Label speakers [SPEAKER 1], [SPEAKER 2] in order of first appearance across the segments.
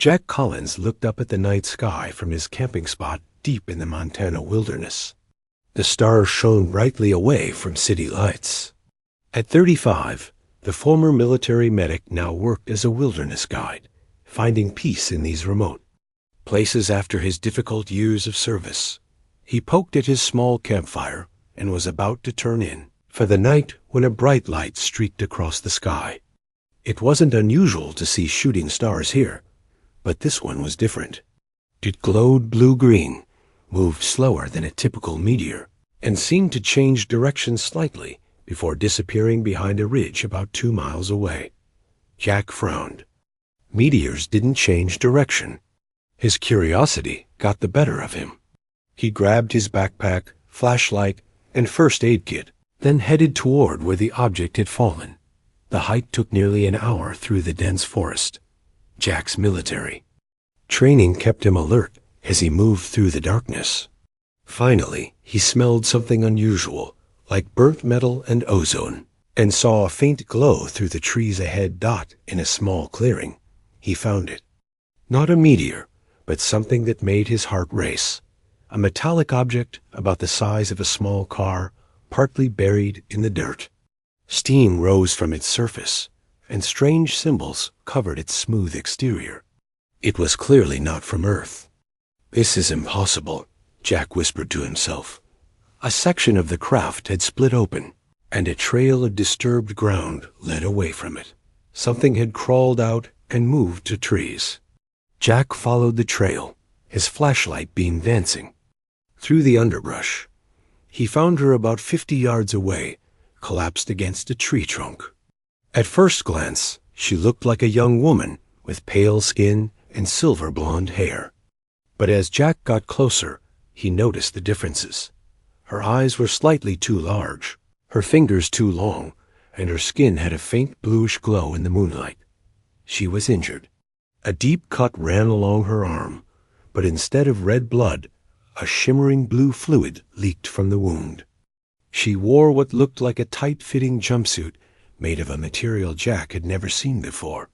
[SPEAKER 1] Jack Collins looked up at the night sky from his camping spot deep in the Montana wilderness. The stars shone brightly away from city lights. At 35, the former military medic now worked as a wilderness guide, finding peace in these remote places after his difficult years of service. He poked at his small campfire and was about to turn in for the night when a bright light streaked across the sky. It wasn't unusual to see shooting stars here, but this one was different. It glowed blue-green, moved slower than a typical meteor, and seemed to change direction slightly before disappearing behind a ridge about 2 miles away. Jack frowned. Meteors didn't change direction. His curiosity got the better of him. He grabbed his backpack, flashlight, and first aid kit, then headed toward where the object had fallen. The hike took nearly an hour through the dense forest. Jack's military training kept him alert as he moved through the darkness. Finally, he smelled something unusual, like burnt metal and ozone, and saw a faint glow through the trees ahead. In a small clearing. He found it. Not a meteor, but something that made his heart race. A metallic object about the size of a small car, partly buried in the dirt. Steam rose from its surface, and strange symbols covered its smooth exterior. It was clearly not from Earth. "This is impossible," Jack whispered to himself. A section of the craft had split open, and a trail of disturbed ground led away from it. Something had crawled out and moved to trees. Jack followed the trail, his flashlight beam dancing. Through the underbrush, he found her about 50 yards away, collapsed against a tree trunk. At first glance, she looked like a young woman with pale skin and silver blonde hair. But as Jack got closer, he noticed the differences. Her eyes were slightly too large, her fingers too long, and her skin had a faint bluish glow in the moonlight. She was injured. A deep cut ran along her arm, but instead of red blood, a shimmering blue fluid leaked from the wound. She wore what looked like a tight-fitting jumpsuit made of a material Jack had never seen before.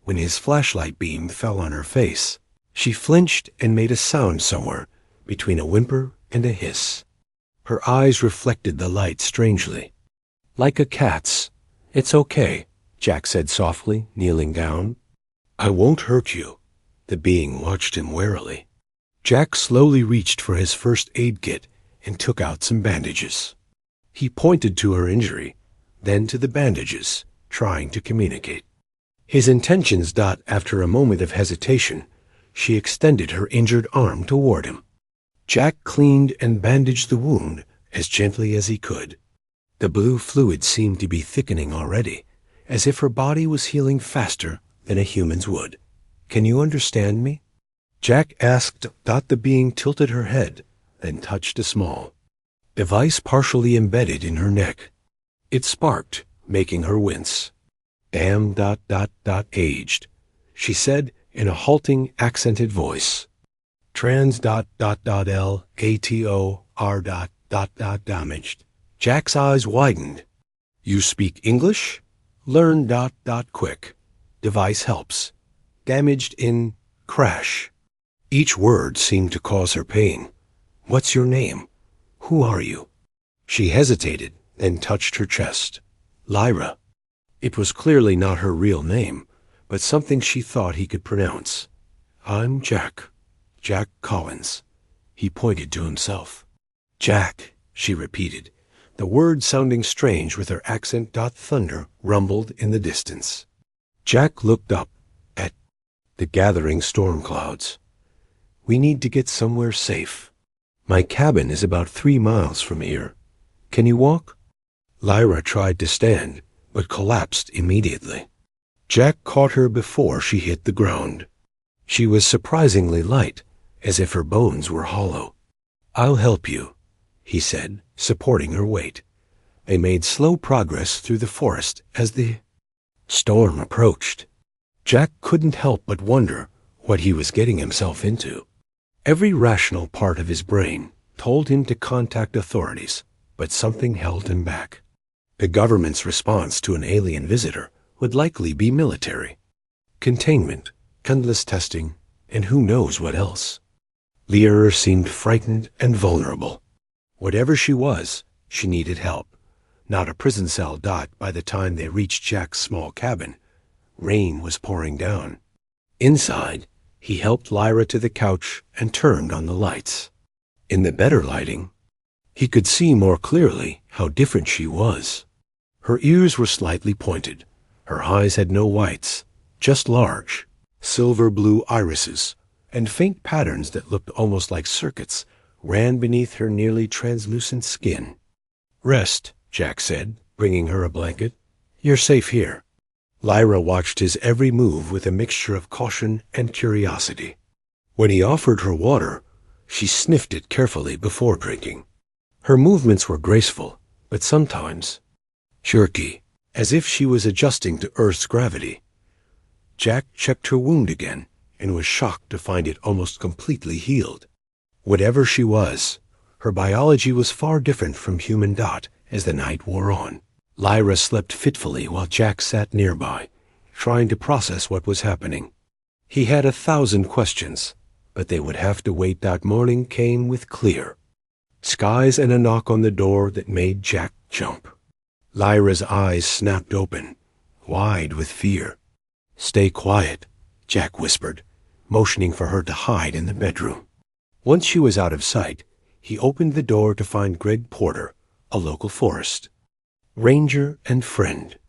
[SPEAKER 1] When his flashlight beam fell on her face, she flinched and made a sound somewhere between a whimper and a hiss. Her eyes reflected the light strangely. "Like a cat's. It's okay," Jack said softly, kneeling down. "I won't hurt you." The being watched him warily. Jack slowly reached for his first aid kit and took out some bandages. He pointed to her injury, then to the bandages, trying to communicate his intentions. After a moment of hesitation, she extended her injured arm toward him. Jack cleaned and bandaged the wound as gently as he could. The blue fluid seemed to be thickening already, as if her body was healing faster than a human's would. "Can you understand me?" Jack asked. The being tilted her head, then touched a small device partially embedded in her neck. It sparked, making her wince. "Damn aged," she said in a halting, accented voice. Trans LATOR damaged. Jack's eyes widened. "You speak English? Learn quick. Device helps. Damaged in crash." Each word seemed to cause her pain. "What's your name? Who are you?" She hesitated, then touched her chest. "Lyra." It was clearly not her real name, but something she thought he could pronounce. "I'm Jack Collins." He pointed to himself. "Jack," she repeated, the word sounding strange with her accent. Thunder rumbled in the distance. Jack looked up at the gathering storm clouds. "We need to get somewhere safe. My cabin is about 3 miles from here. Can you walk?" Lyra tried to stand, but collapsed immediately. Jack caught her before she hit the ground. She was surprisingly light, as if her bones were hollow. "I'll help you," he said, supporting her weight. They made slow progress through the forest as the storm approached. Jack couldn't help but wonder what he was getting himself into. Every rational part of his brain told him to contact authorities, but something held him back. The government's response to an alien visitor would likely be military. Containment, endless testing, and who knows what else. Lyra seemed frightened and vulnerable. Whatever she was, she needed help. Not a prison cell. By the time they reached Jack's small cabin, rain was pouring down. Inside, he helped Lyra to the couch and turned on the lights. In the better lighting, he could see more clearly how different she was. Her ears were slightly pointed. Her eyes had no whites, just large, silver-blue irises, and faint patterns that looked almost like circuits ran beneath her nearly translucent skin. "Rest," Jack said, bringing her a blanket. "You're safe here." Lyra watched his every move with a mixture of caution and curiosity. When he offered her water, she sniffed it carefully before drinking. Her movements were graceful, but sometimes jerky, as if she was adjusting to Earth's gravity. Jack checked her wound again and was shocked to find it almost completely healed. Whatever she was, her biology was far different from human. As the night wore on, Lyra slept fitfully while Jack sat nearby, trying to process what was happening. He had 1,000 questions, but they would have to wait. Morning came with clear skies and a knock on the door that made Jack jump. Lyra's eyes snapped open, wide with fear. "Stay quiet," Jack whispered, motioning for her to hide in the bedroom. Once she was out of sight, he opened the door to find Greg Porter, a local forest ranger and friend.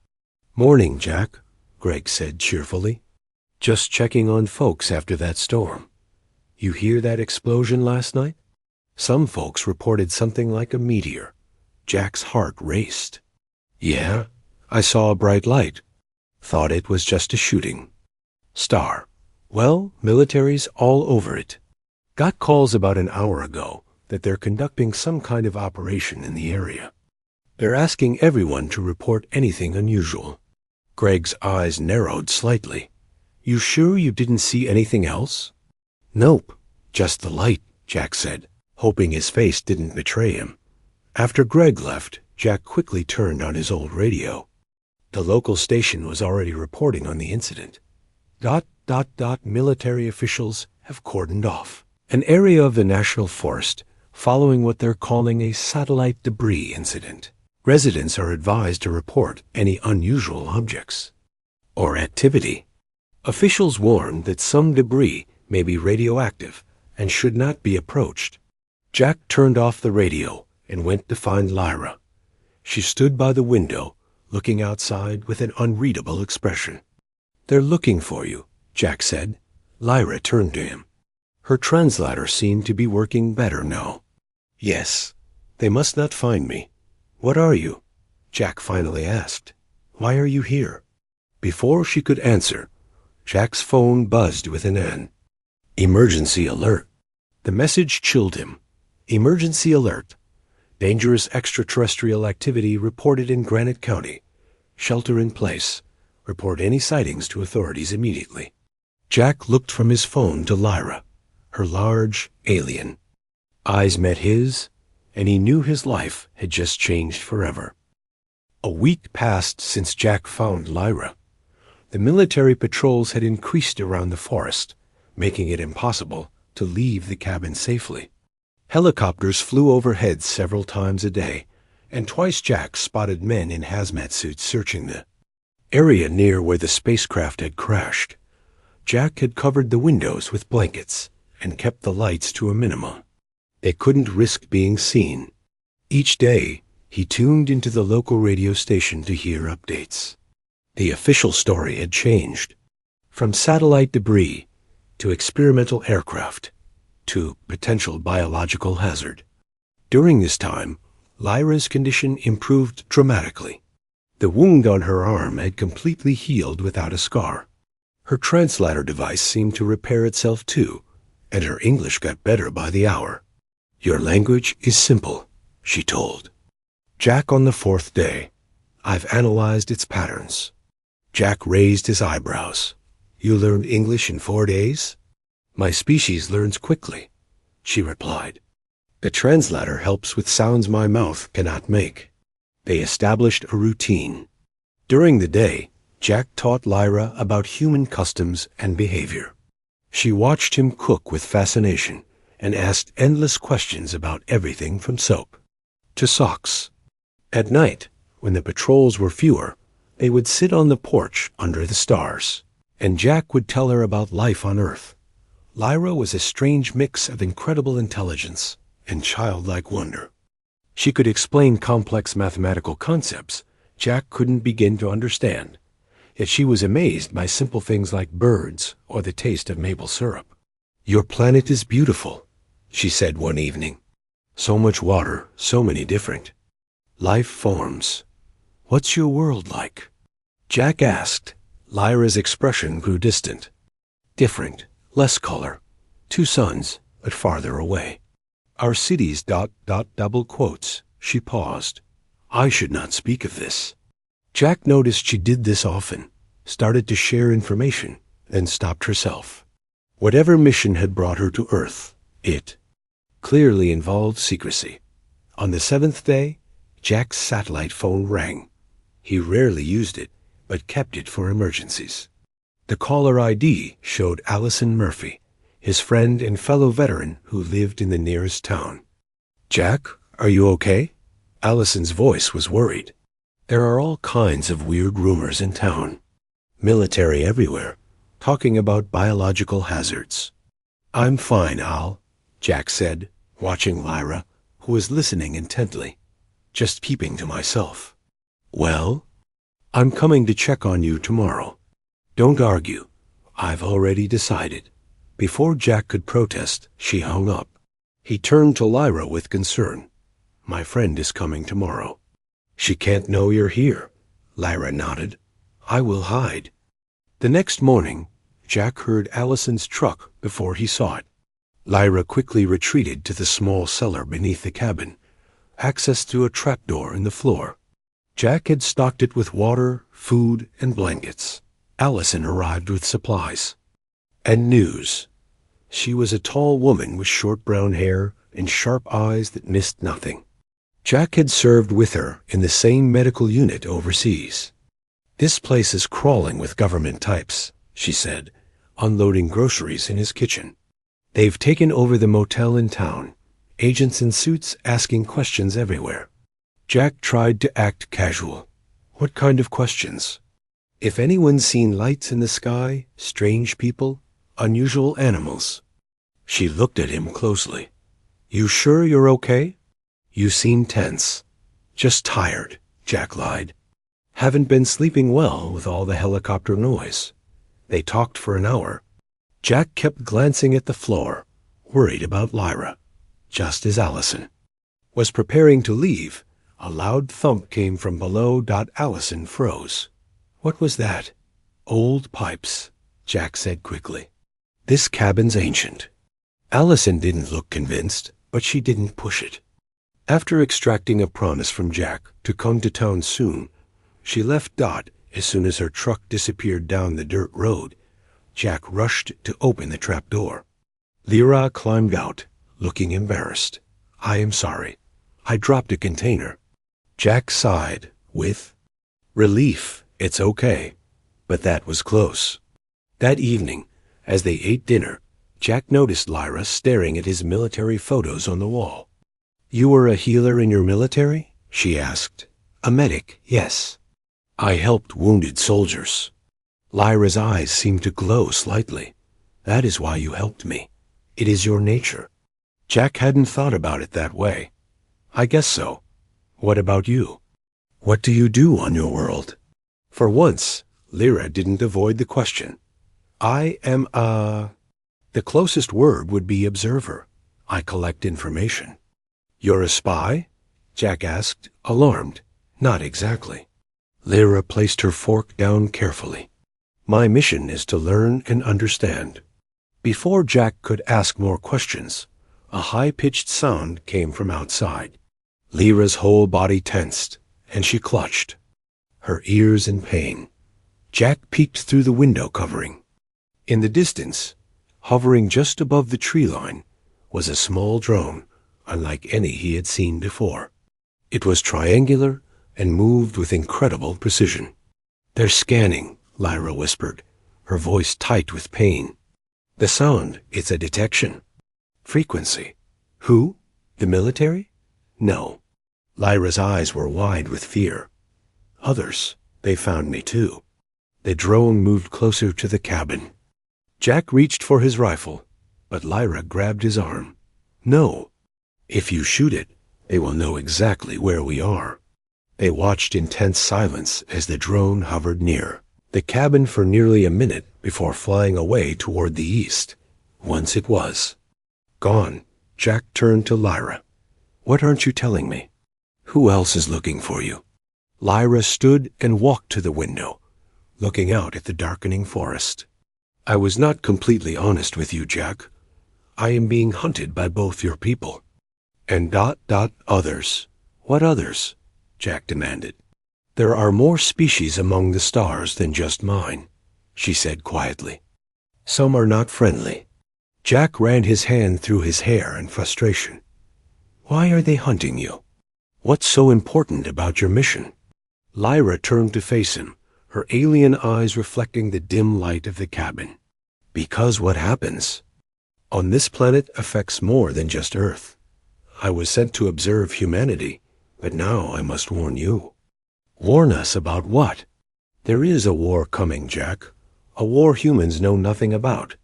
[SPEAKER 1] "Morning, Jack," Greg said cheerfully. "Just checking on folks after that storm. You hear that explosion last night?" Some folks reported something like a meteor. Jack's heart raced. "Yeah, I saw a bright light. Thought it was just a shooting star. Well, military's all over it. Got calls about an hour ago that they're conducting some kind of operation in the area. They're asking everyone to report anything unusual." Greg's eyes narrowed slightly. "You sure you didn't see anything else?" "Nope, just the light," Jack said, hoping his face didn't betray him. After Greg left, Jack quickly turned on his old radio. The local station was already reporting on the incident. Military officials have cordoned off an area of the national forest following what they're calling a satellite debris incident. Residents are advised to report any unusual objects or activity. Officials warn that some debris may be radioactive and should not be approached. Jack turned off the radio and went to find Lyra. She stood by the window, looking outside with an unreadable expression. "They're looking for you," Jack said. Lyra turned to him. Her translator seemed to be working better now. "Yes, they must not find me. What are you?" Jack finally asked. "Why are you here?" Before she could answer, Jack's phone buzzed with an emergency alert. The message chilled him. "Emergency alert. Dangerous extraterrestrial activity reported in Granite County. Shelter in place. Report any sightings to authorities immediately." Jack looked from his phone to Lyra, her large alien. Eyes met his, and he knew his life had just changed forever. A week passed since Jack found Lyra. The military patrols had increased around the forest, making it impossible to leave the cabin safely. Helicopters flew overhead several times a day, and twice Jack spotted men in hazmat suits searching the area near where the spacecraft had crashed. Jack had covered the windows with blankets and kept the lights to a minimum. They couldn't risk being seen. Each day, he tuned into the local radio station to hear updates. The official story had changed. From satellite debris to experimental aircraft to potential biological hazard. During this time, Lyra's condition improved dramatically. The wound on her arm had completely healed without a scar. Her translator device seemed to repair itself too, and her English got better by the hour. "Your language is simple," she told Jack on the 4th day. "I've analyzed its patterns." Jack raised his eyebrows. "You learned English in 4 days?" "My species learns quickly," she replied. "The translator helps with sounds my mouth cannot make." They established a routine. During the day, Jack taught Lyra about human customs and behavior. She watched him cook with fascination and asked endless questions about everything from soap to socks. At night, when the patrols were fewer, they would sit on the porch under the stars, and Jack would tell her about life on Earth. Lyra was a strange mix of incredible intelligence and childlike wonder. She could explain complex mathematical concepts Jack couldn't begin to understand, yet she was amazed by simple things like birds or the taste of maple syrup. "Your planet is beautiful," she said one evening. "So much water, so many different life forms. What's your world like?" Jack asked. Lyra's expression grew distant. "Different, less color. 2 suns, but farther away. Our cities ... double quotes. She paused. "I should not speak of this." Jack noticed she did this often, started to share information, then stopped herself. Whatever mission had brought her to Earth, it clearly involved secrecy. On the 7th day, Jack's satellite phone rang. He rarely used it, but kept it for emergencies. The caller ID showed Allison Murphy, his friend and fellow veteran who lived in the nearest town. "Jack, are you okay?" Allison's voice was worried. "There are all kinds of weird rumors in town. Military everywhere, talking about biological hazards." "I'm fine, Al," Jack said, watching Lyra, who was listening intently. "Just keeping to myself." "Well?" "I'm coming to check on you tomorrow. Don't argue. I've already decided." Before Jack could protest, she hung up. He turned to Lyra with concern. "My friend is coming tomorrow." "She can't know you're here." Lyra nodded. "I will hide." The next morning, Jack heard Allison's truck before he saw it. Lyra quickly retreated to the small cellar beneath the cabin, access through a trapdoor in the floor. Jack had stocked it with water, food, and blankets. Allison arrived with supplies. And news. She was a tall woman with short brown hair and sharp eyes that missed nothing. Jack had served with her in the same medical unit overseas. "This place is crawling with government types," she said, unloading groceries in his kitchen. "They've taken over the motel in town, agents in suits asking questions everywhere." Jack tried to act casual. "What kind of questions?" "If anyone's seen lights in the sky, strange people, unusual animals." She looked at him closely. "You sure you're okay?" "You seem tense." "Just tired," Jack lied. "Haven't been sleeping well with all the helicopter noise." They talked for an hour. Jack kept glancing at the floor, worried about Lyra, just as Allison was preparing to leave. A loud thump came from below. Allison froze. "What was that?" "Old pipes," Jack said quickly. "This cabin's ancient." Allison didn't look convinced, but she didn't push it. After extracting a promise from Jack to come to town soon, she left Dot as soon as her truck disappeared down the dirt road. Jack rushed to open the trap door. Lyra climbed out, looking embarrassed. "I am sorry. I dropped a container." Jack sighed with relief. "It's okay." But that was close. That evening, as they ate dinner, Jack noticed Lyra staring at his military photos on the wall. "You were a healer in your military?" she asked. "A medic, yes. I helped wounded soldiers." Lyra's eyes seemed to glow slightly. "That is why you helped me. It is your nature." Jack hadn't thought about it that way. "I guess so. What about you? What do you do on your world?" For once, Lyra didn't avoid the question. "I am the closest word would be observer. I collect information." "You're a spy?" Jack asked, alarmed. "Not exactly." Lyra placed her fork down carefully. "My mission is to learn and understand." Before Jack could ask more questions, a high-pitched sound came from outside. Lyra's whole body tensed, and she clutched, her ears in pain. Jack peeked through the window covering. In the distance, hovering just above the tree line, was a small drone, unlike any he had seen before. It was triangular and moved with incredible precision. They're scanning, Lyra whispered, her voice tight with pain. The sound, it's a detection. Frequency. Who? The military? No. Lyra's eyes were wide with fear. Others. They found me too. The drone moved closer to the cabin. Jack reached for his rifle, but Lyra grabbed his arm. No. If you shoot it, they will know exactly where we are. They watched in tense silence as the drone hovered near the cabin for nearly a minute before flying away toward the east. Once it was gone, Jack turned to Lyra. What aren't you telling me? Who else is looking for you? Lyra stood and walked to the window, looking out at the darkening forest. I was not completely honest with you, Jack. I am being hunted by both your people. And others. What others? Jack demanded. There are more species among the stars than just mine, she said quietly. Some are not friendly. Jack ran his hand through his hair in frustration. Why are they hunting you? What's so important about your mission? Lyra turned to face him, her alien eyes reflecting the dim light of the cabin. Because what happens on this planet affects more than just Earth. I was sent to observe humanity, but now I must warn you. Warn us about what? There is a war coming, Jack. A war humans know nothing about.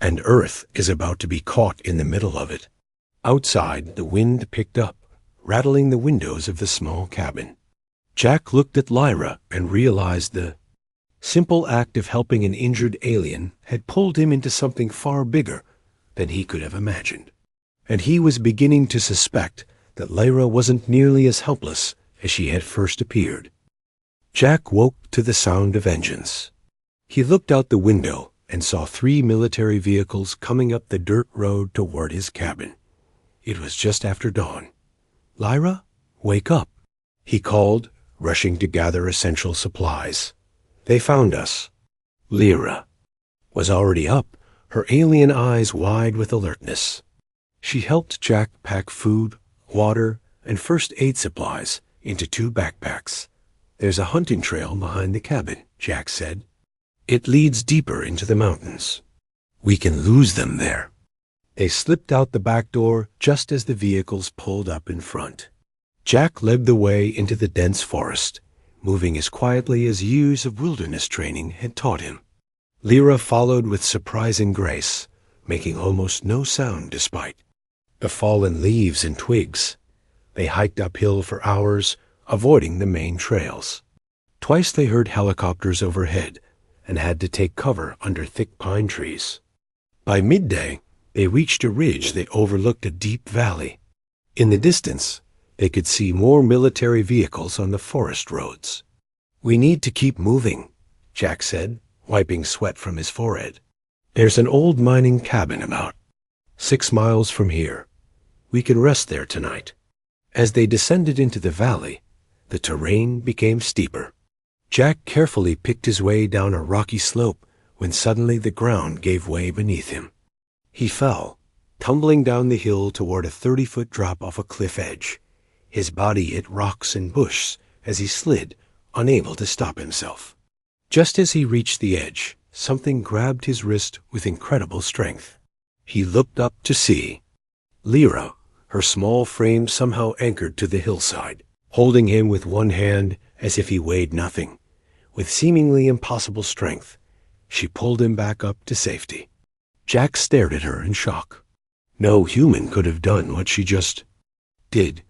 [SPEAKER 1] And Earth is about to be caught in the middle of it. Outside, the wind picked up, rattling the windows of the small cabin. Jack looked at Lyra and realized the simple act of helping an injured alien had pulled him into something far bigger than he could have imagined. And he was beginning to suspect that Lyra wasn't nearly as helpless as she had first appeared. Jack woke to the sound of engines. He looked out the window and saw 3 military vehicles coming up the dirt road toward his cabin. It was just after dawn. Lyra, wake up, he called, rushing to gather essential supplies. They found us. Lyra was already up, her alien eyes wide with alertness. She helped Jack pack food, water, and first aid supplies into 2 backpacks. There's a hunting trail behind the cabin, Jack said. It leads deeper into the mountains. We can lose them there. They slipped out the back door just as the vehicles pulled up in front. Jack led the way into the dense forest, moving as quietly as years of wilderness training had taught him. Lyra followed with surprising grace, making almost no sound despite the fallen leaves and twigs. They hiked uphill for hours, avoiding the main trails. Twice they heard helicopters overhead and had to take cover under thick pine trees. By midday, they reached a ridge that overlooked a deep valley. In the distance, they could see more military vehicles on the forest roads. We need to keep moving, Jack said, wiping sweat from his forehead. There's an old mining cabin about 6 miles from here. We can rest there tonight. As they descended into the valley, the terrain became steeper. Jack carefully picked his way down a rocky slope when suddenly the ground gave way beneath him. He fell, tumbling down the hill toward a 30-foot drop off a cliff edge. His body hit rocks and bush as he slid, unable to stop himself. Just as he reached the edge, something grabbed his wrist with incredible strength. He looked up to see Lyra, her small frame somehow anchored to the hillside, holding him with one hand as if he weighed nothing. With seemingly impossible strength, she pulled him back up to safety. Jack stared at her in shock. No human could have done what she just did.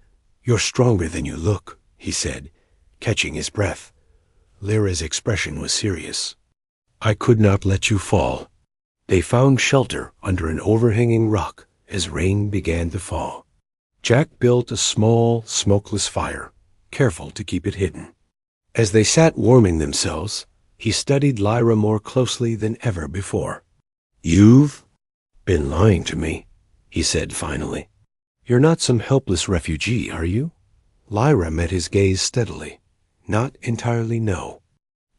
[SPEAKER 1] You're stronger than you look, he said, catching his breath. Lyra's expression was serious. I could not let you fall. They found shelter under an overhanging rock as rain began to fall. Jack built a small, smokeless fire, careful to keep it hidden. As they sat warming themselves, he studied Lyra more closely than ever before. You've been lying to me, he said finally. You're not some helpless refugee, are you? Lyra met his gaze steadily. Not entirely, no.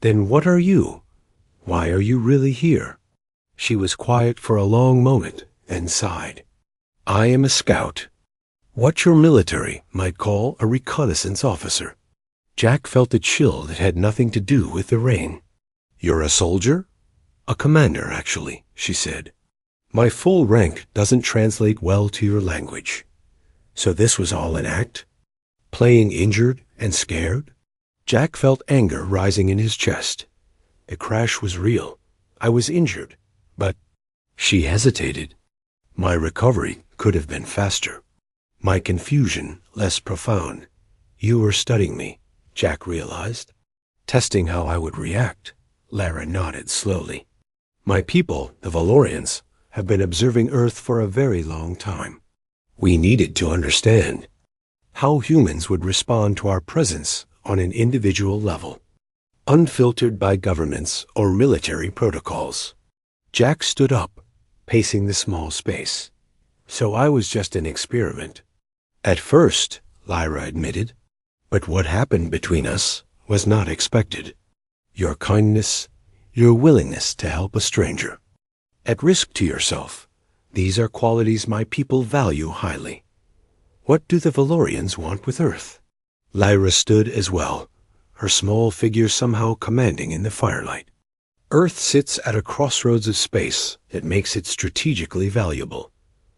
[SPEAKER 1] Then what are you? Why are you really here? She was quiet for a long moment, then sighed. I am a scout. What your military might call a reconnaissance officer. Jack felt a chill that had nothing to do with the rain. "You're a soldier?" "A commander, actually," she said. "My full rank doesn't translate well to your language." So this was all an act? Playing injured and scared? Jack felt anger rising in his chest. The crash was real. I was injured. But she hesitated. My recovery could have been faster. My confusion less profound. You were studying me, Jack realized. Testing how I would react. Lara nodded slowly. My people, the Valorians, have been observing Earth for a very long time. We needed to understand how humans would respond to our presence on an individual level, unfiltered by governments or military protocols. Jack stood up, pacing the small space. So I was just an experiment. At first, Lyra admitted, but what happened between us was not expected. Your kindness, your willingness to help a stranger. At risk to yourself, these are qualities my people value highly. What do the Valorians want with Earth? Lyra stood as well, her small figure somehow commanding in the firelight. Earth sits at a crossroads of space that makes it strategically valuable.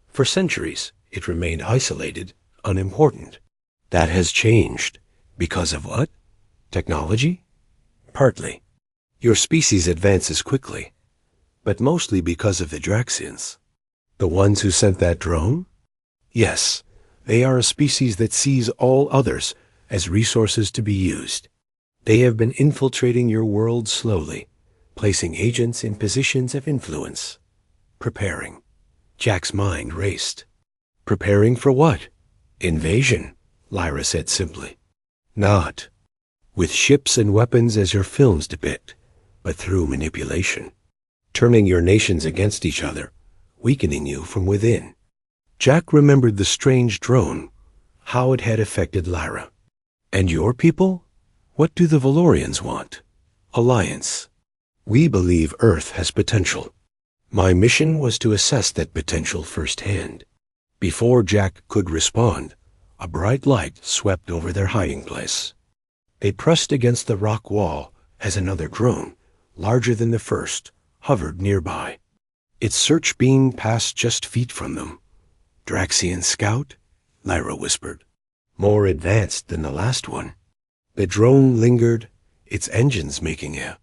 [SPEAKER 1] For centuries, it remained isolated, unimportant. That has changed. Because of what? Technology? Partly. Your species advances quickly, but mostly because of the Draxians. The ones who sent that drone? Yes, they are a species that sees all others as resources to be used. They have been infiltrating your world slowly, placing agents in positions of influence. Preparing. Jack's mind raced. Preparing for what? Invasion, Lyra said simply. Not with ships and weapons as your films depict, but through manipulation, turning your nations against each other, weakening you from within. Jack remembered the strange drone, how it had affected Lyra. And your people? What do the Valorians want? Alliance. We believe Earth has potential. My mission was to assess that potential firsthand. Before Jack could respond, a bright light swept over their hiding place. They pressed against the rock wall as another drone, larger than the first, hovered nearby. Its search beam passed just feet from them. Draxian scout? Lyra whispered. More advanced than the last one. The drone lingered, its engines making a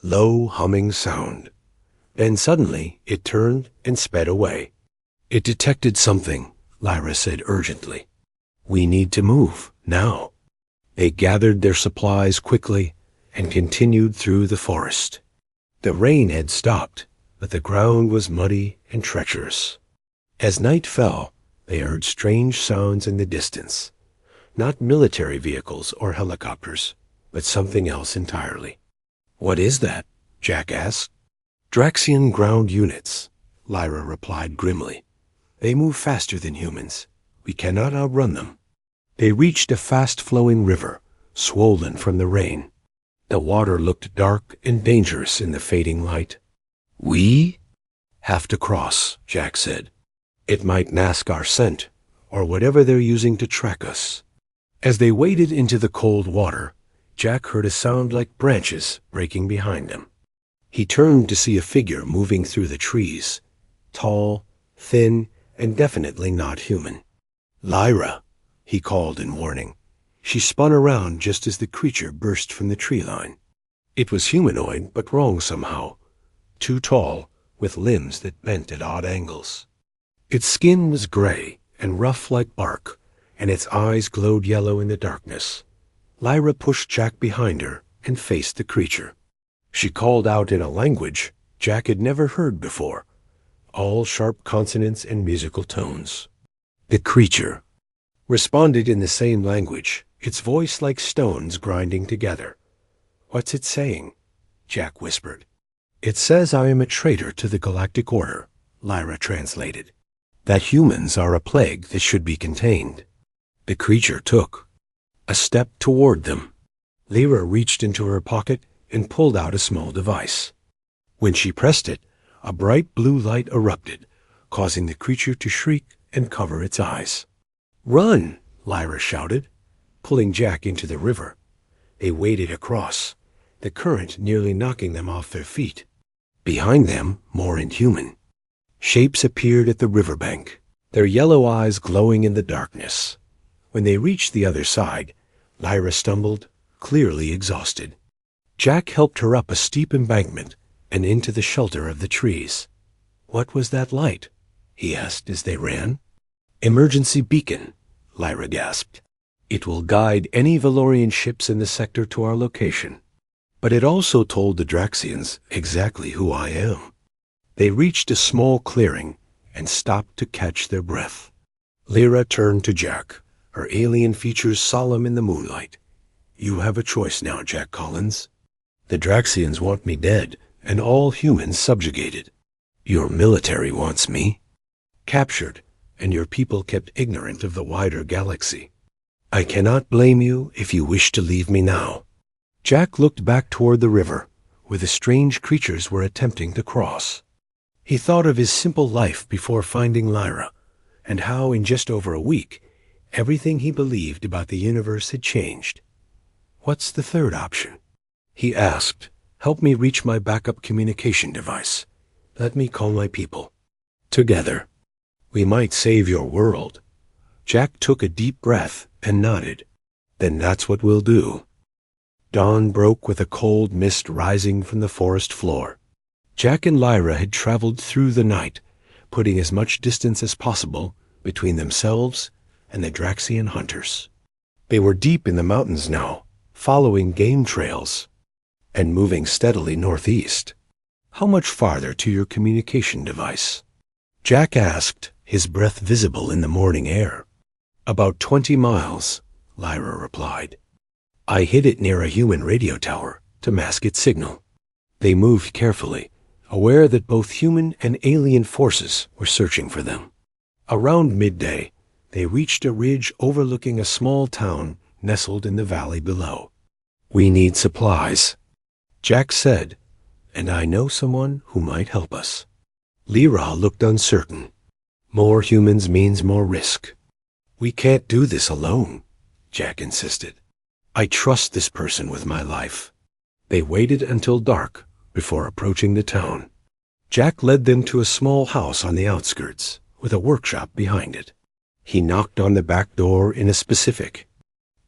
[SPEAKER 1] low humming sound. Then suddenly it turned and sped away. It detected something, Lyra said urgently. We need to move, now. They gathered their supplies quickly and continued through the forest. The rain had stopped, but the ground was muddy and treacherous. As night fell, they heard strange sounds in the distance. Not military vehicles or helicopters, but something else entirely. What is that? Jack asked. Draxian ground units, Lyra replied grimly. They move faster than humans. We cannot outrun them. They reached a fast-flowing river, swollen from the rain. The water looked dark and dangerous in the fading light. We have to cross, Jack said. It might mask our scent, or whatever they're using to track us. As they waded into the cold water, Jack heard a sound like branches breaking behind them. He turned to see a figure moving through the trees, tall, thin, and definitely not human. Lyra, he called in warning. She spun around just as the creature burst from the tree line. It was humanoid, but wrong somehow. Too tall, with limbs that bent at odd angles. Its skin was gray and rough like bark, and its eyes glowed yellow in the darkness. Lyra pushed Jack behind her and faced the creature. She called out in a language Jack had never heard before, all sharp consonants and musical tones. The creature responded in the same language, its voice like stones grinding together. What's it saying? Jack whispered. It says I am a traitor to the Galactic Order, Lyra translated. That humans are a plague that should be contained. The creature took a step toward them. Lyra reached into her pocket and pulled out a small device. When she pressed it, a bright blue light erupted, causing the creature to shriek and cover its eyes. Run, Lyra shouted, pulling Jack into the river. They waded across, the current nearly knocking them off their feet. Behind them, more inhuman, shapes appeared at the riverbank, their yellow eyes glowing in the darkness. When they reached the other side, Lyra stumbled, clearly exhausted. Jack helped her up a steep embankment and into the shelter of the trees. "What was that light?" he asked as they ran. "Emergency beacon," Lyra gasped. "It will guide any Valorian ships in the sector to our location." But it also told the Draxians exactly who I am. They reached a small clearing and stopped to catch their breath. Lyra turned to Jack, her alien features solemn in the moonlight. "You have a choice now, Jack Collins. The Draxians want me dead and all humans subjugated. Your military wants me captured, and your people kept ignorant of the wider galaxy. I cannot blame you if you wish to leave me now." Jack looked back toward the river, where the strange creatures were attempting to cross. He thought of his simple life before finding Lyra, and how in just over a week, everything he believed about the universe had changed. "What's the third option?" he asked. "Help me reach my backup communication device. Let me call my people. Together, we might save your world." Jack took a deep breath and nodded. "Then that's what we'll do." Dawn broke with a cold mist rising from the forest floor. Jack and Lyra had traveled through the night, putting as much distance as possible between themselves and the Draxian hunters. They were deep in the mountains now, following game trails and moving steadily northeast. "How much farther to your communication device?" Jack asked, his breath visible in the morning air. "About 20 miles, Lyra replied. "I hid it near a human radio tower to mask its signal." They moved carefully, aware that both human and alien forces were searching for them. Around midday, they reached a ridge overlooking a small town nestled in the valley below. "We need supplies," Jack said, "and I know someone who might help us." Lyra looked uncertain. "More humans means more risk." "We can't do this alone," Jack insisted. "I trust this person with my life." They waited until dark before approaching the town. Jack led them to a small house on the outskirts, with a workshop behind it. He knocked on the back door in a specific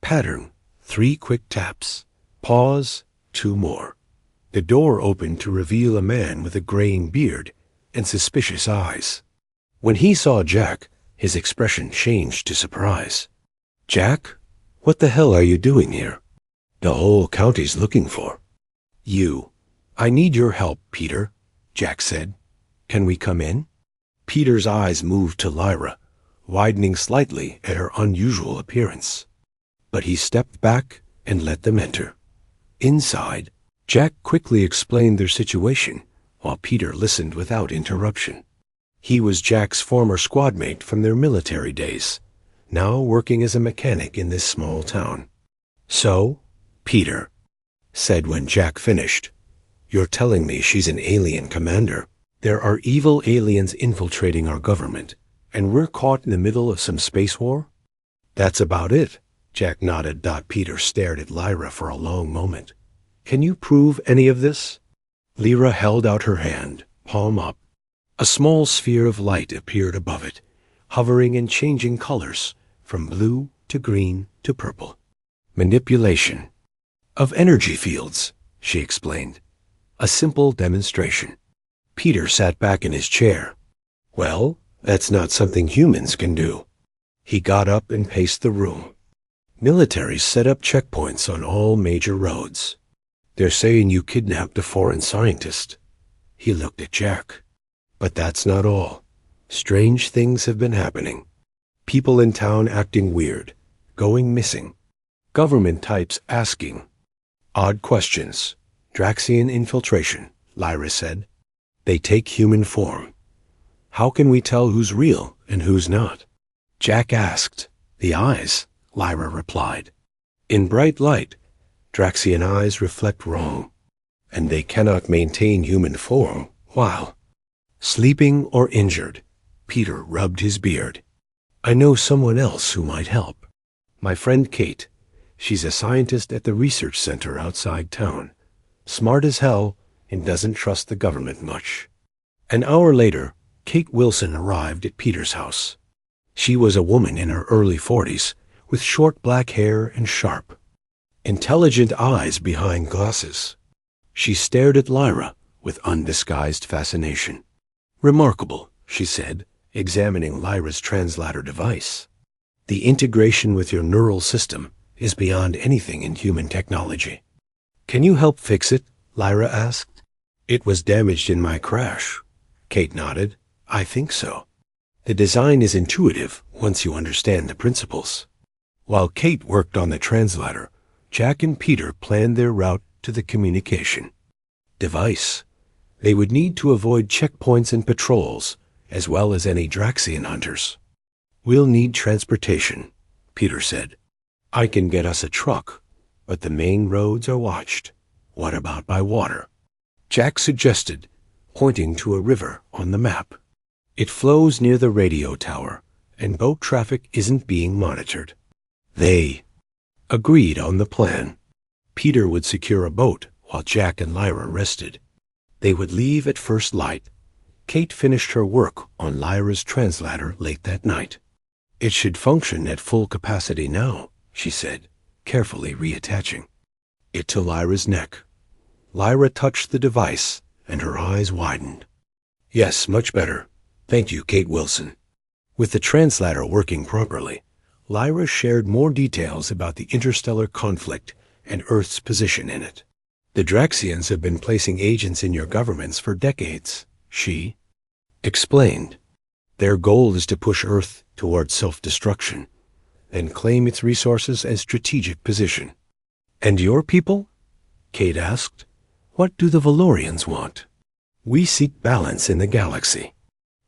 [SPEAKER 1] pattern. 3 quick taps. Pause. 2 more. The door opened to reveal a man with a graying beard and suspicious eyes. When he saw Jack, his expression changed to surprise. "Jack? What the hell are you doing here? The whole county's looking for you." "I need your help, Peter," Jack said. "Can we come in?" Peter's eyes moved to Lyra, widening slightly at her unusual appearance. But he stepped back and let them enter. Inside, Jack quickly explained their situation, while Peter listened without interruption. He was Jack's former squadmate from their military days, now working as a mechanic in this small town. "So, Peter," said when Jack finished, "you're telling me she's an alien commander. There are evil aliens infiltrating our government, and we're caught in the middle of some space war?" "That's about it," Jack nodded. Peter stared at Lyra for a long moment. "Can you prove any of this?" Lyra held out her hand, palm up. A small sphere of light appeared above it, hovering and changing colors from blue to green to purple. "Manipulation of energy fields," she explained. "A simple demonstration." Peter sat back in his chair. "Well, that's not something humans can do." He got up and paced the room. "Militaries set up checkpoints on all major roads. They're saying you kidnapped a foreign scientist." He looked at Jack. "But that's not all. Strange things have been happening. People in town acting weird, going missing. Government types asking odd questions. Draxian infiltration," Lyra said. "They take human form. How can we tell who's real and who's not?" Jack asked. "The eyes," Lyra replied. "In bright light, Draxian eyes reflect wrong, and they cannot maintain human form while sleeping or injured." Peter rubbed his beard. "I know someone else who might help. My friend Kate. She's a scientist at the research center outside town. Smart as hell and doesn't trust the government much. An hour later, Kate Wilson arrived at Peter's house. She was a woman in her early 40s, with short black hair and sharp, intelligent eyes behind glasses. She stared at Lyra with undisguised fascination. "Remarkable," she said, examining Lyra's translator device. "The integration with your neural system is beyond anything in human technology." "Can you help fix it?" Lyra asked. "It was damaged in my crash." Kate nodded. "I think so. The design is intuitive once you understand the principles." While Kate worked on the translator, Jack and Peter planned their route to the communication device. They would need to avoid checkpoints and patrols, as well as any Draxian hunters. "We'll need transportation," Peter said. "I can get us a truck, but the main roads are watched. What about by water?" Jack suggested, pointing to a river on the map. "It flows near the radio tower, and boat traffic isn't being monitored." They agreed on the plan. Peter would secure a boat while Jack and Lyra rested. They would leave at first light. Kate finished her work on Lyra's translator late that night. "It should function at full capacity now," she said, carefully reattaching it to Lyra's neck. Lyra touched the device, and her eyes widened. "Yes, much better. Thank you, Kate Wilson." With the translator working properly, Lyra shared more details about the interstellar conflict and Earth's position in it. "The Draxians have been placing agents in your governments for decades," she explained. "Their goal is to push Earth towards self-destruction, then claim its resources as strategic position." "And your people?" Kate asked. "What do the Valorians want?" "We seek balance in the galaxy.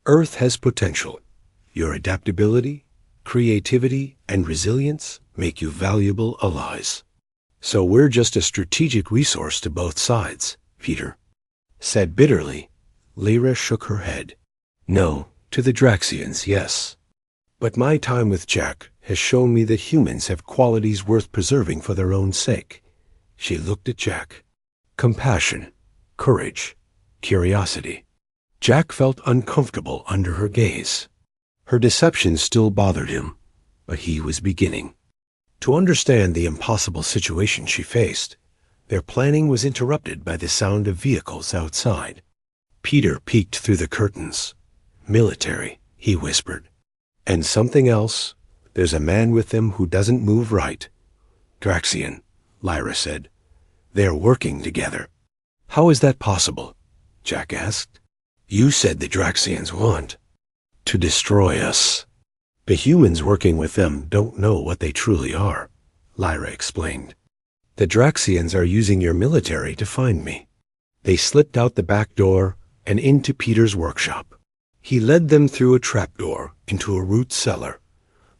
[SPEAKER 1] Earth has potential. Your adaptability, creativity, and resilience make you valuable allies. So we're just a strategic resource to both sides," Peter said bitterly. Lyra shook her head. "No, to the Draxians, yes. But my time with Jack has shown me that humans have qualities worth preserving for their own sake." She looked at Jack. "Compassion, courage, curiosity." Jack felt uncomfortable under her gaze. Her deception still bothered him, but he was beginning to understand the impossible situation she faced. Their planning was interrupted by the sound of vehicles outside. Peter peeked through the curtains. "Military," he whispered. "And something else. There's a man with them who doesn't move right." "Draxian," Lyra said. "They're working together." "How is that possible?" Jack asked. "You said the Draxians want to destroy us. The humans working with them don't know what they truly are," Lyra explained. "The Draxians are using your military to find me." They slipped out the back door and into Peter's workshop. He led them through a trapdoor into a root cellar,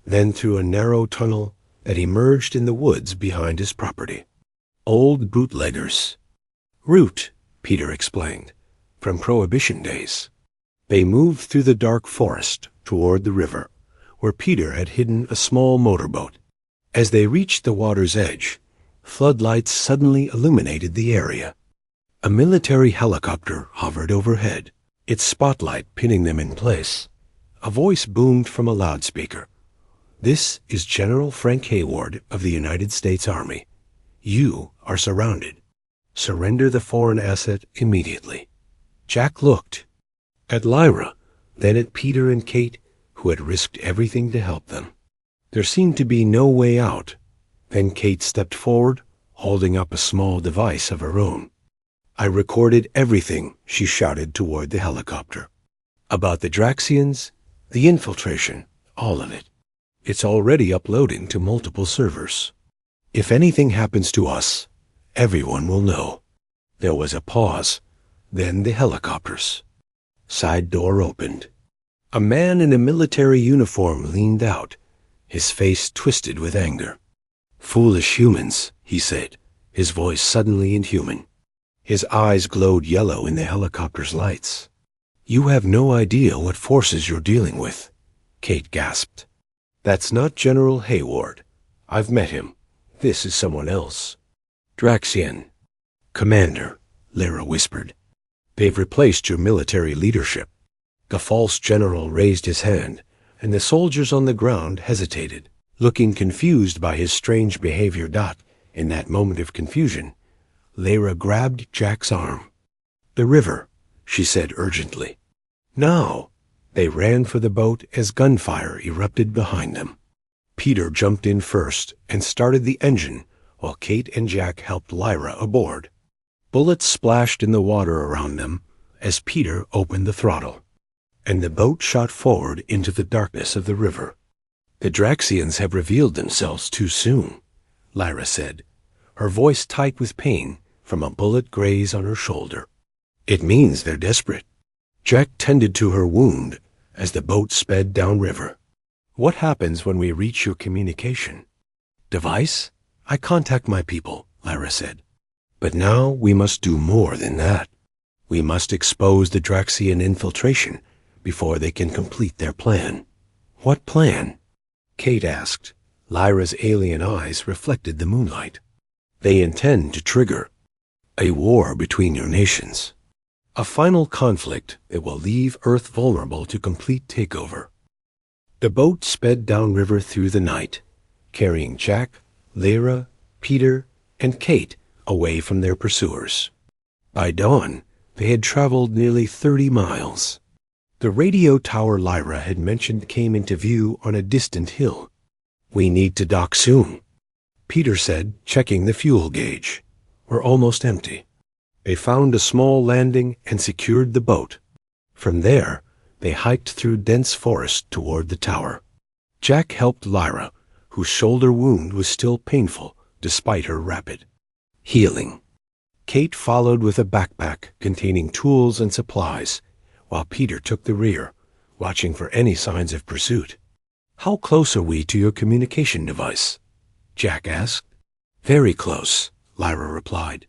[SPEAKER 1] then through a narrow tunnel that emerged in the woods behind his property. "Old bootleggers." "Root," Peter explained, "from Prohibition days." They moved through the dark forest toward the river, where Peter had hidden a small motorboat. As they reached the water's edge, floodlights suddenly illuminated the area. A military helicopter hovered overhead, its spotlight pinning them in place. A voice boomed from a loudspeaker. "This is General Frank Hayward of the United States Army. You are surrounded. Surrender the foreign asset immediately." Jack looked at Lyra, then at Peter and Kate, who had risked everything to help them. There seemed to be no way out. Then Kate stepped forward, holding up a small device of her own. "I recorded everything," she shouted toward the helicopter. "About the Draxians, the infiltration, all of it. It's already uploading to multiple servers. If anything happens to us, everyone will know." There was a pause, then the helicopters. Side door opened. A man in a military uniform leaned out, his face twisted with anger. "Foolish humans," he said, his voice suddenly inhuman. His eyes glowed yellow in the helicopter's lights. "You have no idea what forces you're dealing with," Kate gasped. "That's not General Hayward. I've met him. this is someone else. Draxian. Commander, Lyra whispered. They've replaced your military leadership. The false general raised his hand, and the soldiers on the ground hesitated, looking confused by his strange behavior. In that moment of confusion, Lyra grabbed Jack's arm. The river, she said urgently. Now! They ran for the boat as gunfire erupted behind them. Peter jumped in first and started the engine while Kate and Jack helped Lyra aboard. Bullets splashed in the water around them as Peter opened the throttle, and the boat shot forward into the darkness of the river. The Draxians have revealed themselves too soon, Lyra said, her voice tight with pain from a bullet graze on her shoulder. It means they're desperate. Jack tended to her wound as the boat sped downriver. What happens when we reach your communication device? I contact my people, Lyra said. But now we must do more than that. We must expose the Draxian infiltration before they can complete their plan. What plan? Kate asked. Lyra's alien eyes reflected the moonlight. They intend to trigger a war between your nations. A final conflict that will leave Earth vulnerable to complete takeover. The boat sped downriver through the night, carrying Jack, Lyra, Peter, and Kate away from their pursuers. By dawn, they had traveled nearly 30 miles. The radio tower Lyra had mentioned came into view on a distant hill. We need to dock soon, Peter said, checking the fuel gauge. We're almost empty. They found a small landing and secured the boat. From there, they hiked through dense forest toward the tower. Jack helped Lyra, whose shoulder wound was still painful despite her rapid healing. Kate followed with a backpack containing tools and supplies, while Peter took the rear, watching for any signs of pursuit. How close are we to your communication device? Jack asked. Very close, Lyra replied.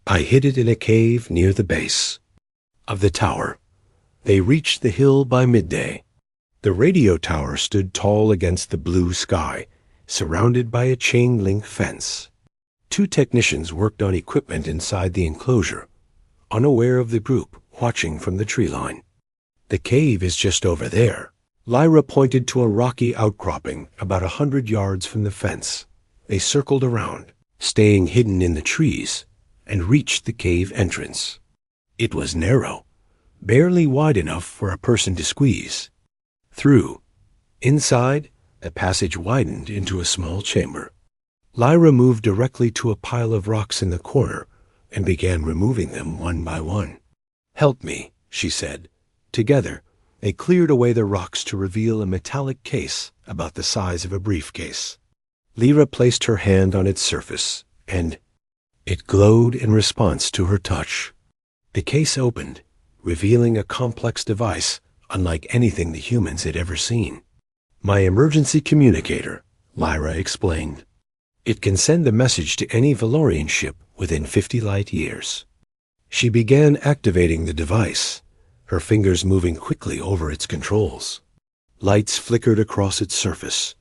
[SPEAKER 1] I hid it in a cave near the base of the tower. They reached the hill by midday. The radio tower stood tall against the blue sky, surrounded by a chain-link fence. 2 technicians worked on equipment inside the enclosure, unaware of the group watching from the tree line. The cave is just over there. Lyra pointed to a rocky outcropping about 100 yards from the fence. They circled around, staying hidden in the trees, and reached the cave entrance. It was narrow, barely wide enough for a person to squeeze through. Inside, the passage widened into a small chamber. Lyra moved directly to a pile of rocks in the corner and began removing them one by one. Help me, she said. Together, they cleared away the rocks to reveal a metallic case about the size of a briefcase. Lyra placed her hand on its surface, and it glowed in response to her touch. The case opened, revealing a complex device unlike anything the humans had ever seen. My emergency communicator, Lyra explained. It can send a message to any Valorian ship within 50 light years. She began activating the device, her fingers moving quickly over its controls. Lights flickered across its surface,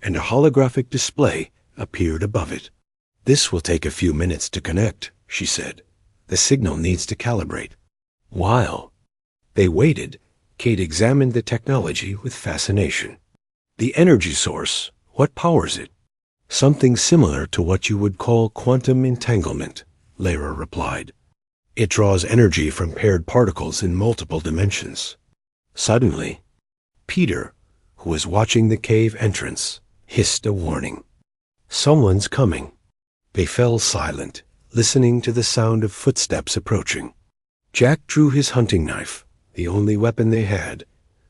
[SPEAKER 1] and a holographic display appeared above it. This will take a few minutes to connect, she said. The signal needs to calibrate. While they waited, Kate examined the technology with fascination. The energy source, what powers it? Something similar to what you would call quantum entanglement, Lyra replied. It draws energy from paired particles in multiple dimensions. Suddenly, Peter, who was watching the cave entrance, hissed a warning. Someone's coming. They fell silent, listening to the sound of footsteps approaching. Jack drew his hunting knife, the only weapon they had.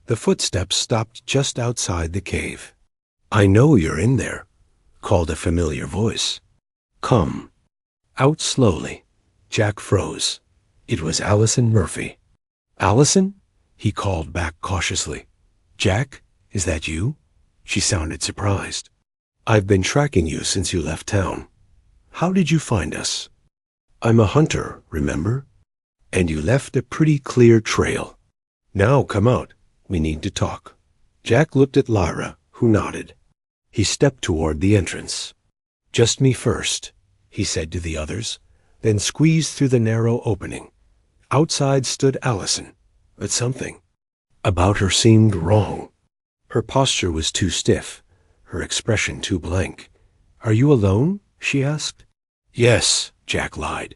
[SPEAKER 1] The footsteps stopped just outside the cave. I know you're in there, called a familiar voice. Come. Out slowly. Jack froze. It was Allison Murphy. Allison? He called back cautiously. Jack, is that you? She sounded surprised. I've been tracking you since you left town. How did you find us? I'm a hunter, remember? And you left a pretty clear trail. Now come out. We need to talk. Jack looked at Lyra, who nodded. He stepped toward the entrance. "Just me first," he said to the others, then squeezed through the narrow opening. Outside stood Allison, but something about her seemed wrong. Her posture was too stiff, her expression too blank. "Are you alone?" she asked. "Yes," Jack lied.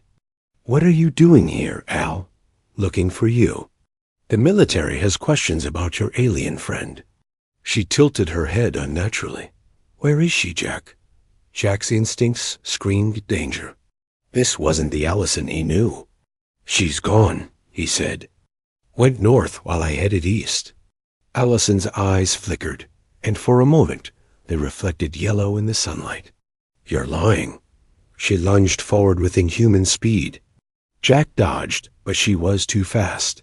[SPEAKER 1] "What are you doing here, Al?" "Looking for you. The military has questions about your alien friend." She tilted her head unnaturally. "Where is she, Jack?" Jack's instincts screamed danger. This wasn't the Allison he knew. "She's gone," he said. "Went north while I headed east." Allison's eyes flickered, and for a moment they reflected yellow in the sunlight. "You're lying." She lunged forward with inhuman speed. Jack dodged, but she was too fast.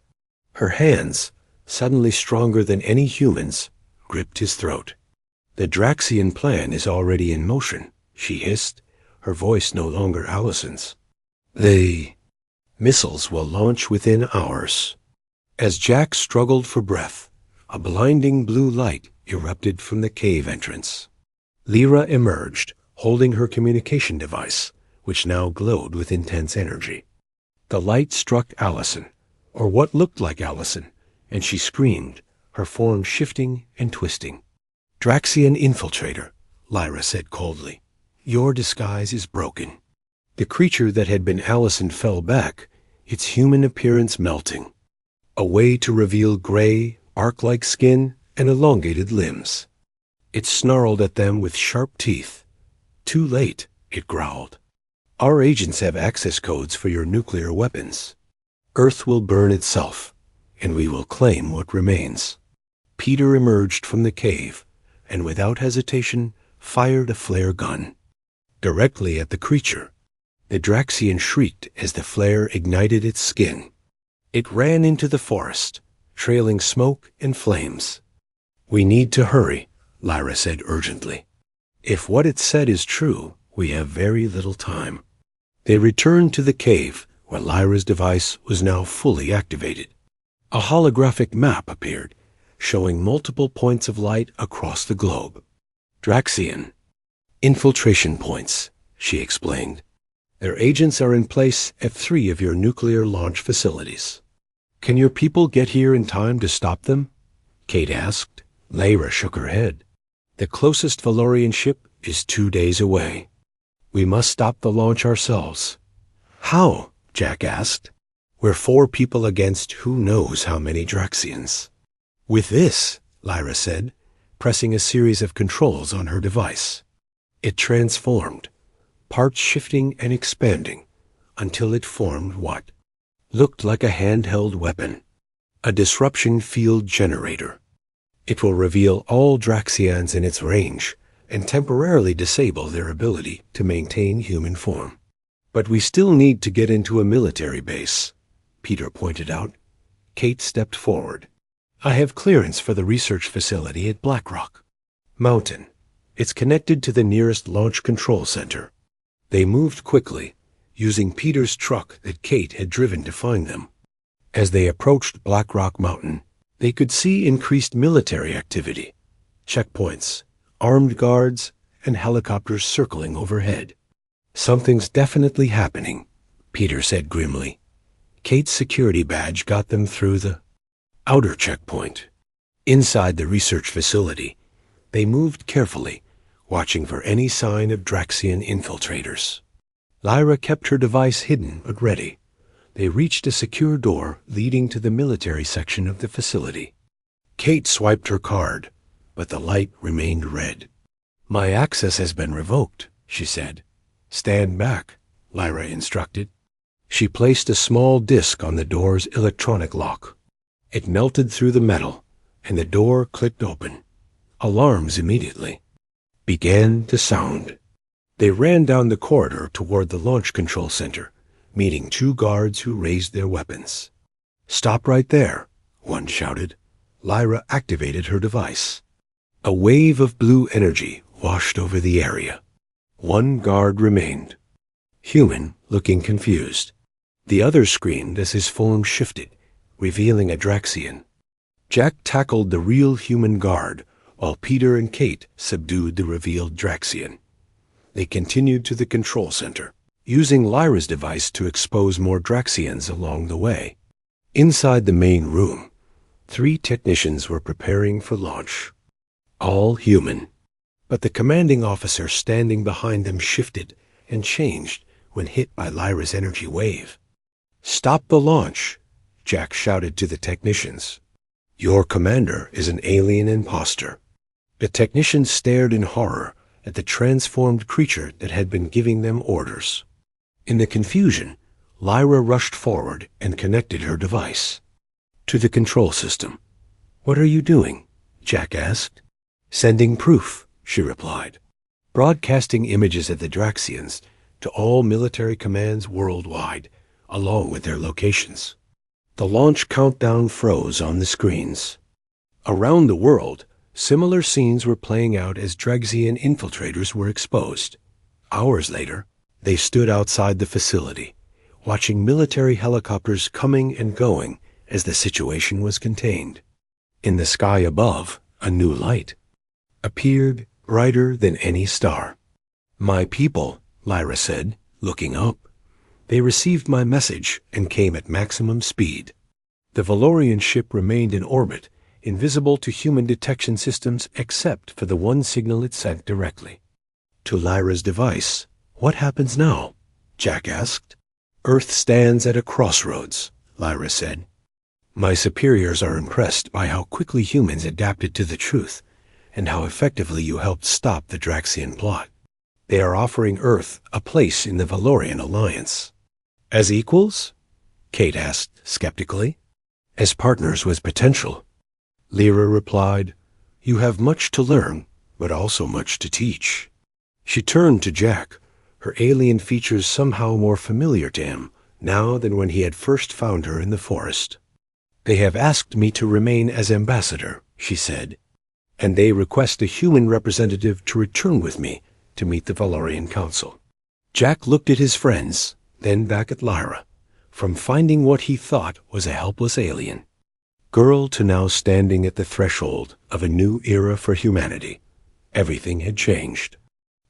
[SPEAKER 1] Her hands, suddenly stronger than any human's, gripped his throat. "The Draxian plan is already in motion," she hissed, her voice no longer Allison's. "The missiles will launch within hours." As Jack struggled for breath, a blinding blue light erupted from the cave entrance. Lyra emerged, holding her communication device, which now glowed with intense energy. The light struck Allison, or what looked like Allison, and she screamed, her form shifting and twisting. "Draxian infiltrator," Lyra said coldly. "Your disguise is broken." The creature that had been Allison fell back, its human appearance melting. A way to reveal gray, arc-like skin and elongated limbs. It snarled at them with sharp teeth. "Too late," it growled. "Our agents have access codes for your nuclear weapons. Earth will burn itself, and we will claim what remains." Peter emerged from the cave, and without hesitation fired a flare gun. Directly at the creature, the Draxian shrieked as the flare ignited its skin. It ran into the forest, trailing smoke and flames. "We need to hurry," Lyra said urgently. "If what it said is true, we have very little time." They returned to the cave, where Lyra's device was now fully activated. A holographic map appeared, showing multiple points of light across the globe. "Draxian infiltration points," she explained. "Their agents are in place at 3 of your nuclear launch facilities." "Can your people get here in time to stop them?" Kate asked. Lyra shook her head. "The closest Valorian ship is 2 days away. We must stop the launch ourselves." "How?" Jack asked. "We're 4 people against who knows how many Draxians." "With this," Lyra said, pressing a series of controls on her device. It transformed, parts shifting and expanding, until it formed what looked like a handheld weapon, a disruption field generator. It will reveal all Draxians in its range and temporarily disable their ability to maintain human form. "But we still need to get into a military base," Peter pointed out. Kate stepped forward. "I have clearance for the research facility at Blackrock Mountain. It's connected to the nearest launch control center." They moved quickly, using Peter's truck that Kate had driven to find them. As they approached Blackrock Mountain, they could see increased military activity, checkpoints, armed guards, and helicopters circling overhead. "Something's definitely happening," Peter said grimly. Kate's security badge got them through the outer checkpoint. Inside the research facility, they moved carefully, watching for any sign of Draxian infiltrators. Lyra kept her device hidden but ready. They reached a secure door leading to the military section of the facility. Kate swiped her card, but the light remained red. "My access has been revoked," she said. "Stand back," Lyra instructed. She placed a small disc on the door's electronic lock. It melted through the metal, and the door clicked open. Alarms immediately began to sound. They ran down the corridor toward the launch control center, meeting 2 guards who raised their weapons. "Stop right there," one shouted. Lyra activated her device. A wave of blue energy washed over the area. 1 guard remained, human, looking confused. The other screamed as his form shifted, revealing a Draxian. Jack tackled the real human guard, while Peter and Kate subdued the revealed Draxian. They continued to the control center, using Lyra's device to expose more Draxians along the way. Inside the main room, 3 technicians were preparing for launch. All human. But the commanding officer standing behind them shifted and changed when hit by Lyra's energy wave. "Stop the launch," Jack shouted to the technicians. "Your commander is an alien imposter." The technicians stared in horror at the transformed creature that had been giving them orders. In the confusion, Lyra rushed forward and connected her device to the control system. "What are you doing?" Jack asked. "Sending proof," she replied. "Broadcasting images of the Draxians to all military commands worldwide, along with their locations." The launch countdown froze on the screens. Around the world, similar scenes were playing out as Draxian infiltrators were exposed. Hours later, they stood outside the facility, watching military helicopters coming and going as the situation was contained. In the sky above, a new light appeared, brighter than any star. "My people," Lyra said, looking up. "They received my message and came at maximum speed." The Valorian ship remained in orbit, invisible to human detection systems except for the one signal it sent directly to Lyra's device. "What happens now?" Jack asked. "Earth stands at a crossroads," Lyra said. "My superiors are impressed by how quickly humans adapted to the truth and how effectively you helped stop the Draxian plot. They are offering Earth a place in the Valorian alliance." "As equals?" Kate asked skeptically. "As partners with potential," Lyra replied. "You have much to learn, but also much to teach." She turned to Jack, her alien features somehow more familiar to him now than when he had first found her in the forest. "They have asked me to remain as ambassador," she said, "and they request a human representative to return with me to meet the Valorian Council." Jack looked at his friends, then back at Lyra, from finding what he thought was a helpless alien girl to now standing at the threshold of a new era for humanity. Everything had changed.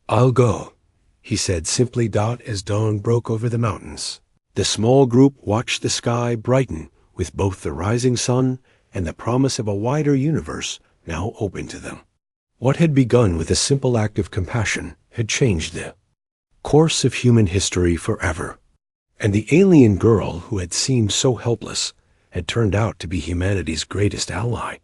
[SPEAKER 1] "I'll go," he said simply as dawn broke over the mountains. The small group watched the sky brighten with both the rising sun and the promise of a wider universe now open to them. What had begun with a simple act of compassion had changed the course of human history forever. And the alien girl who had seemed so helpless had turned out to be humanity's greatest ally.